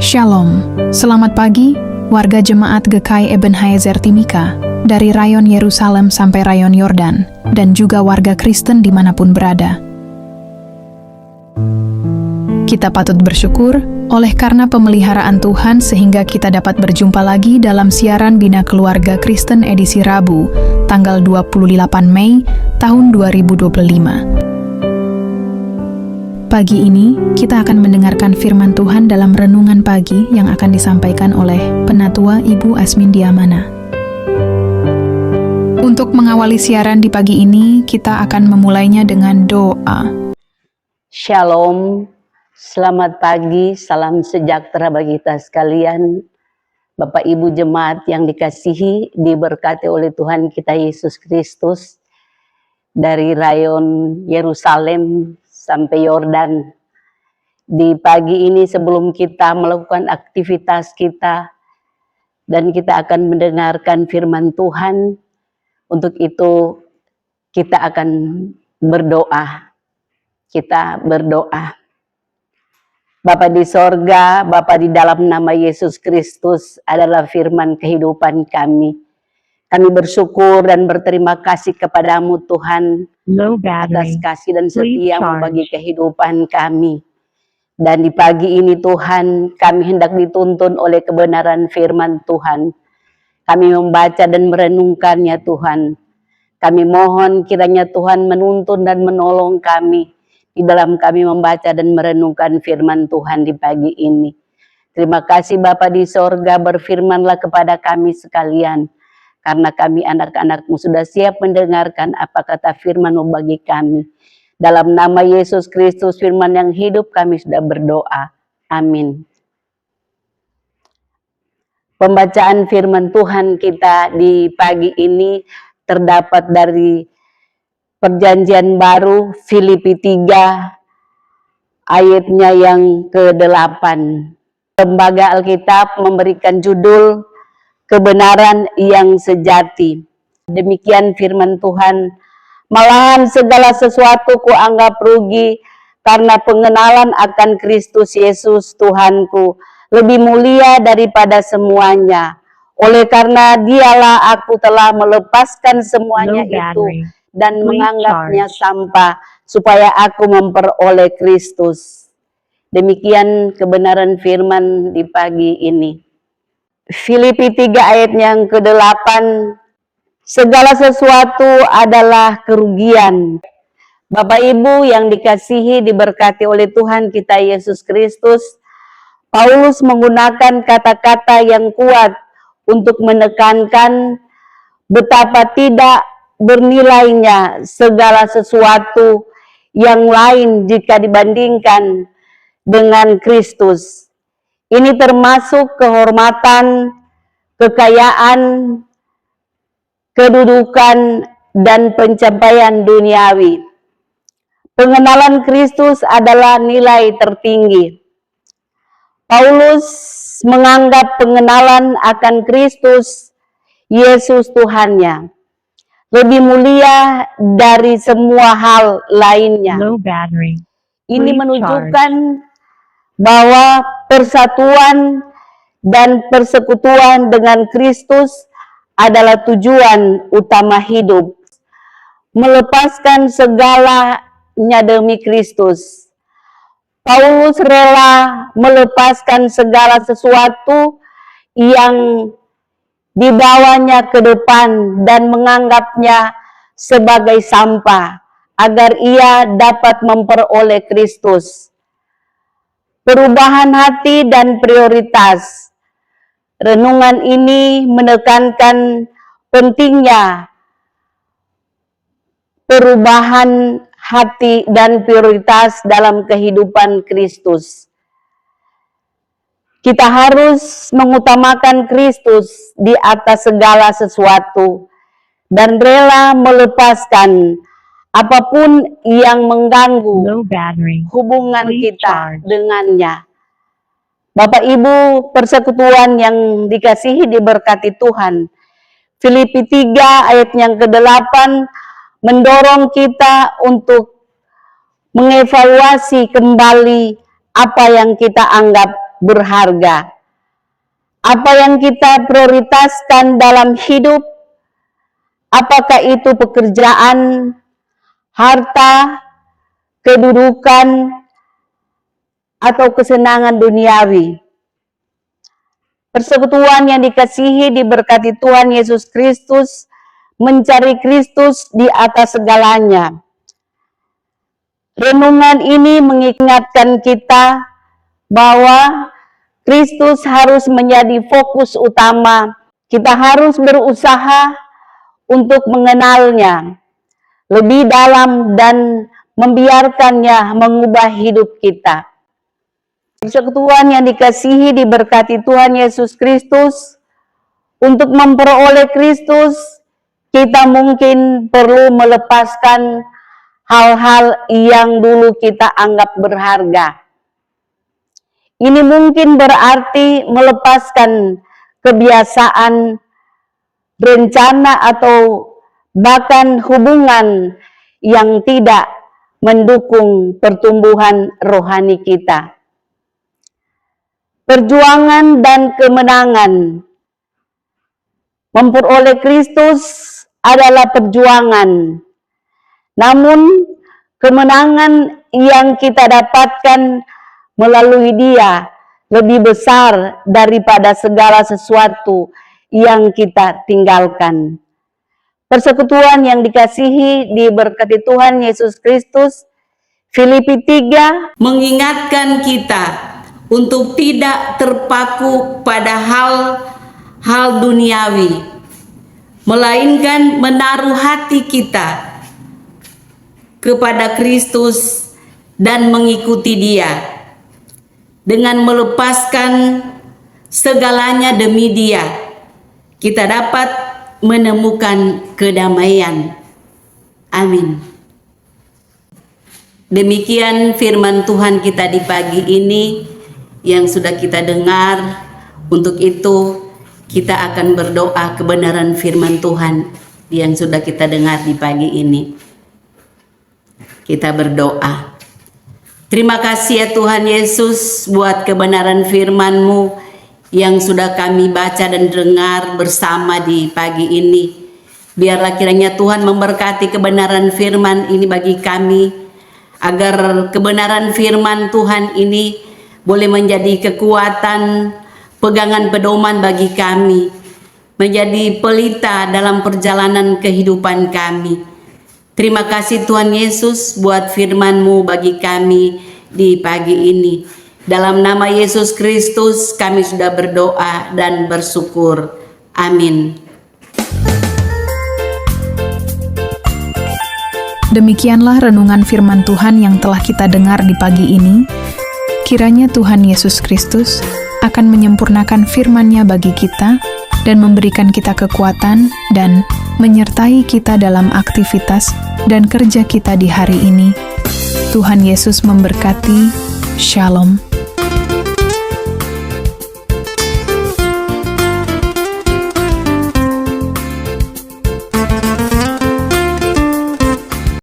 Shalom, selamat pagi, warga Jemaat GKI Ebenezer Timika, dari rayon Yerusalem sampai rayon Yordan, dan juga warga Kristen dimanapun berada. Kita patut bersyukur oleh karena pemeliharaan Tuhan sehingga kita dapat berjumpa lagi dalam siaran Bina Keluarga Kristen edisi Rabu, tanggal 28 Mei tahun 2025. Pagi ini, kita akan mendengarkan firman Tuhan dalam renungan pagi yang akan disampaikan oleh Penatua Ibu Asmin Diamana. Untuk mengawali siaran di pagi ini, kita akan memulainya dengan doa. Shalom, selamat pagi, salam sejahtera bagi kita sekalian. Bapak Ibu Jemaat yang dikasihi, diberkati oleh Tuhan kita Yesus Kristus, dari rayon Yerusalem sampai Yordan. Di pagi ini sebelum kita melakukan aktivitas kita dan kita akan mendengarkan firman Tuhan, untuk itu kita akan berdoa. Kita berdoa. Bapa di sorga, Bapa di dalam nama Yesus Kristus adalah firman kehidupan kami. Kami bersyukur dan berterima kasih kepadamu Tuhan atas kasih dan setiamu bagi kehidupan kami. Dan di pagi ini Tuhan, kami hendak dituntun oleh kebenaran firman Tuhan. Kami membaca dan merenungkannya Tuhan. Kami mohon kiranya Tuhan menuntun dan menolong kami di dalam kami membaca dan merenungkan firman Tuhan di pagi ini. Terima kasih Bapa di sorga, berfirmanlah kepada kami sekalian. Karena kami anak-anak-Mu sudah siap mendengarkan apa kata firman-Mu bagi kami. Dalam nama Yesus Kristus, firman yang hidup, kami sudah berdoa. Amin. Pembacaan firman Tuhan kita di pagi ini terdapat dari Perjanjian Baru, Filipi 3, ayatnya yang ke-8. Lembaga Alkitab memberikan judul Kebenaran yang sejati. Demikian firman Tuhan. Malahan segala sesuatu kuanggap rugi karena pengenalan akan Kristus Yesus Tuhanku lebih mulia daripada semuanya. Oleh karena dialah aku telah melepaskan semuanya itu dan menganggapnya sampah supaya aku memperoleh Kristus. Demikian kebenaran firman di pagi ini. Filipi 3 ayat yang ke-8, segala sesuatu adalah kerugian. Bapak Ibu yang dikasihi, diberkati oleh Tuhan kita Yesus Kristus, Paulus menggunakan kata-kata yang kuat untuk menekankan betapa tidak bernilainya segala sesuatu yang lain jika dibandingkan dengan Kristus. Ini termasuk kehormatan, kekayaan, kedudukan, dan pencapaian duniawi. Pengenalan Kristus adalah nilai tertinggi. Paulus menganggap pengenalan akan Kristus, Yesus Tuhannya, lebih mulia dari semua hal lainnya. Ini menunjukkan bahwa persatuan dan persekutuan dengan Kristus adalah tujuan utama hidup. Melepaskan segalanya demi Kristus. Paulus rela melepaskan segala sesuatu yang dibawanya ke depan dan menganggapnya sebagai sampah agar ia dapat memperoleh Kristus. Perubahan hati dan prioritas. Renungan ini menekankan pentingnya perubahan hati dan prioritas dalam kehidupan Kristus. Kita harus mengutamakan Kristus di atas segala sesuatu dan rela melepaskan apapun yang mengganggu hubungan kita dengannya. Bapak Ibu persekutuan yang dikasihi, diberkati Tuhan. Filipi 3 ayat yang ke-8 mendorong kita untuk mengevaluasi kembali apa yang kita anggap berharga. Apa yang kita prioritaskan dalam hidup, apakah itu pekerjaan, harta, kedudukan, atau kesenangan duniawi. Persekutuan yang dikasihi diberkati Tuhan Yesus Kristus, mencari Kristus di atas segalanya. Renungan ini mengingatkan kita bahwa Kristus harus menjadi fokus utama. Kita harus berusaha untuk mengenalnya lebih dalam dan membiarkannya mengubah hidup kita. Persekutuan yang dikasihi diberkati Tuhan Yesus Kristus, untuk memperoleh Kristus, kita mungkin perlu melepaskan hal-hal yang dulu kita anggap berharga. Ini mungkin berarti melepaskan kebiasaan, rencana, atau bahkan hubungan yang tidak mendukung pertumbuhan rohani kita. Perjuangan dan kemenangan memperoleh Kristus adalah perjuangan. Namun kemenangan yang kita dapatkan melalui Dia lebih besar daripada segala sesuatu yang kita tinggalkan. Persekutuan yang dikasihi diberkati Tuhan Yesus Kristus, Filipi 3 mengingatkan kita untuk tidak terpaku pada hal duniawi, melainkan menaruh hati kita kepada Kristus dan mengikuti Dia dengan melepaskan segalanya demi Dia. Kita dapat menemukan kedamaian. Amin. Demikian firman Tuhan kita di pagi ini yang sudah kita dengar. Untuk itu kita akan berdoa kebenaran firman Tuhan yang sudah kita dengar di pagi ini. Kita berdoa. Terima kasih ya Tuhan Yesus buat kebenaran firman-Mu yang sudah kami baca dan dengar bersama di pagi ini. Biarlah kiranya Tuhan memberkati kebenaran firman ini bagi kami, agar kebenaran firman Tuhan ini boleh menjadi kekuatan, pegangan pedoman bagi kami, menjadi pelita dalam perjalanan kehidupan kami. Terima kasih Tuhan Yesus buat firman-Mu bagi kami di pagi ini. Dalam nama Yesus Kristus kami sudah berdoa dan bersyukur. Amin. Demikianlah renungan firman Tuhan yang telah kita dengar di pagi ini. Kiranya Tuhan Yesus Kristus akan menyempurnakan firman-Nya bagi kita dan memberikan kita kekuatan dan menyertai kita dalam aktivitas dan kerja kita di hari ini. Tuhan Yesus memberkati. Shalom.